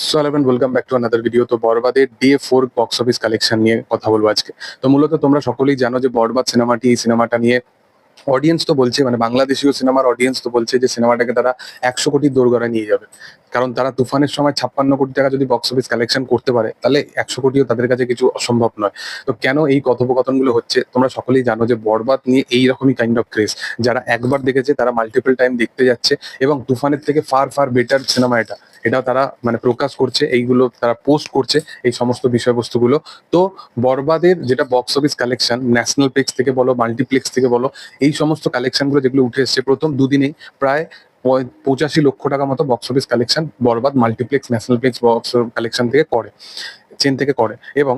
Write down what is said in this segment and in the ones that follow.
So hello and welcome back to another video. তো বরবাদের day 4 box office collection নিয়ে কথা বলবো আজকে। তো মূলত তোমরা সকলেই জানো যে বরবাদ সিনেমাটি, এই সিনেমাটা নিয়ে অডিয়েন্স তো বলছে, মানে বাংলাদেশীয় সিনেমার অডিয়েন্স তো বলছে যে সিনেমাটাকে তারা 100 কোটির দোরগোড়ায় নিয়ে যাবে। কারণ তারা তুফানের সময় 56 কোটি টাকা যদি বক্স অফিস কালেকশন করতে পারে, তাহলে 100 কোটিও তাদের কাছে কিছু অসম্ভব নয়। তো কেন এই কথোপকথনগুলো হচ্ছে, তোমরা সকলেই জানো যে বরবাদ নিয়ে এইরকমই কাইন্ড অফ ক্রেজ। যারা একবার দেখেছে তারা মাল্টিপল টাইম দেখতে যাচ্ছে, এবং তুফানের থেকে ফার ফার বেটার সিনেমা এটা। এটাও তারা মানে প্রকাশ করছে, এইগুলো তারা পোস্ট করছে, এই সমস্ত বিষয়বস্তুগুলো। তো বরবাদের যেটা বক্স অফিস কালেকশন, ন্যাশনাল প্লেক্স থেকে বলো, মাল্টিপ্লেক্স থেকে বলো, এই সমস্ত কালেকশনগুলো যেগুলো উঠে এসছে প্রথম দুদিনেই প্রায় 85 লক্ষ টাকা মতো বক্স অফিস কালেকশন বরবাদ মাল্টিপ্লেক্স, ন্যাশনাল প্লেক্স বক্স কালেকশন থেকে করে, চেন থেকে করে। এবং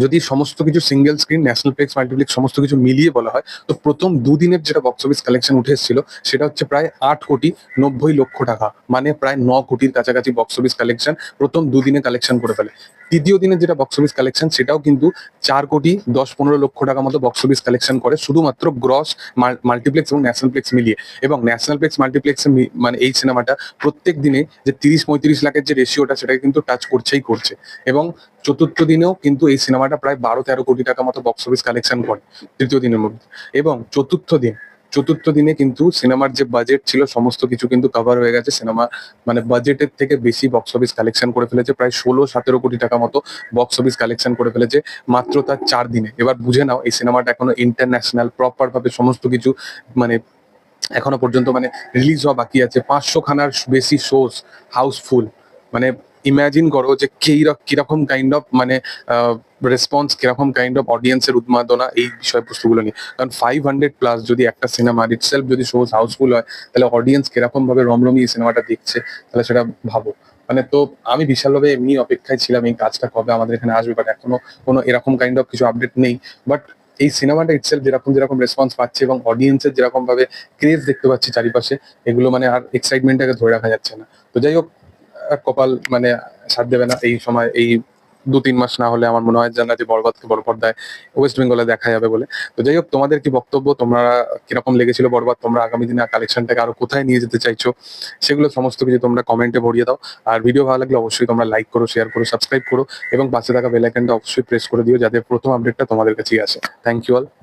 যদি সমস্ত কিছু সিঙ্গেল স্ক্রিন, ন্যাশনাল প্লেক্স, মাল্টিপ্লেক্স সমস্ত কিছু মিলিয়ে বলা হয়, তো প্রথম দুদিনের যেটা বক্স অফিস কালেকশন উঠে এসেছিল সেটা হচ্ছে প্রায় 8 কোটি 90 লক্ষ টাকা, মানে প্রায় 9 কোটির কাছাকাছি বক্স অফিস কালেকশন প্রথম দুদিনে কালেকশন করে ফেলে। তৃতীয় দিনের যেটা বক্স অফিস কালেকশন সেটাও কিন্তু 4 কোটি 10-15 লক্ষ টাকা মতো বক্স অফিস কালেকশন করে, শুধুমাত্র গ্রস মাল্টিপ্লেক্স এবং ন্যাশনাল প্লেক্স মিলিয়ে। এবং ন্যাশনাল প্লেক্স মাল্টিপ্লেক্স মানে এই সিনেমাটা প্রত্যেক দিনে যে 30-35 লাখের যে রেশিওটা, সেটাকে কিন্তু টাচ করছেই করছে। এবং চতুর্থ দিনেও কিন্তু এই সিনেমাটা প্রায় 12-13 কোটি টাকা মতো বক্স অফিস কালেকশন করে তৃতীয় দিনের মধ্যে। এবং চতুর্থ দিনে কিন্তু সিনেমার যে বাজেট ছিল সমস্ত কিছু কিন্তু কভার হয়ে গেছে। সিনেমা মানে বাজেটের থেকে বেশি বক্স অফিস কালেকশন করে ফেলেছে, প্রায় 16-17 কোটি টাকা মতো বক্স অফিস কালেকশন করে ফেলেছে মাত্র তার 4 দিনে। এবার বুঝে নাও এই সিনেমাটা এখনো ইন্টারন্যাশনাল প্রপার ভাবে সমস্ত কিছু মানে এখনো পর্যন্ত মানে রিলিজ হওয়া বাকি আছে। 500 খানার বেশি শোজ হাউসফুল। মানে ইমাজিন করো যে কিরকম কাইন্ড অফ মানে রেসপন্স, কিরকম কাইন্ড অফ অডিয়েন্সের উন্মাদনা এই বিষয়বস্তুগুলো নিয়ে। কারণ 500+ যদি একটা সিনেমা ইটসেলফ যদি শোজ হাউসফুল হয়, তাহলে অডিয়েন্স কিরকম ভাবে রমরমি এই সিনেমাটা দেখছে, তাহলে সেটা ভাবো। মানে তো আমি বিশালভাবে এমনি অপেক্ষায় ছিলাম এই কাজটা কবে আমাদের এখানে আসবে, বাট এখনো কোনো এরকম কাইন্ড অফ কিছু আপডেট নেই। বাট এই সিনেমাটা ইটসেলফ যেরকম যেরকম রেসপন্স পাচ্ছে এবং অডিয়েন্সের যেরকম ভাবে ক্রেজ দেখতে পাচ্ছি চারিপাশে, এগুলো মানে আর এক্সাইটমেন্টটাকে ধরে রাখা যাচ্ছে না। তো যাই হোক, কপাল মানে সাথ দেবে না এই সময়, এই 2-3 মাস না হলে আমার মনে হয় জানা যে বরবাদকে বড় পর্দায় ওয়েস্ট বেঙ্গলে দেখা যাবে বলে। তো যাই হোক, তোমাদের কি বক্তব্য, তোমরা কিরকম লেগেছিল বরবাদ, তোমরা আগামী দিনে কালেকশনটাকে আরো কোথায় নিয়ে যেতে চাইছো, সেগুলো সমস্ত কিছু তোমরা কমেন্টে ভরিয়ে দাও। আর ভিডিও ভালো লাগলে অবশ্যই তোমরা লাইক করো, শেয়ার করো, সাবস্ক্রাইব করো, এবং পাশে থাকা বেল আইকনটা অবশ্যই প্রেস করে দিও, যাতে প্রথম আপডেটটা তোমাদের কাছেই আসে। Thank you all.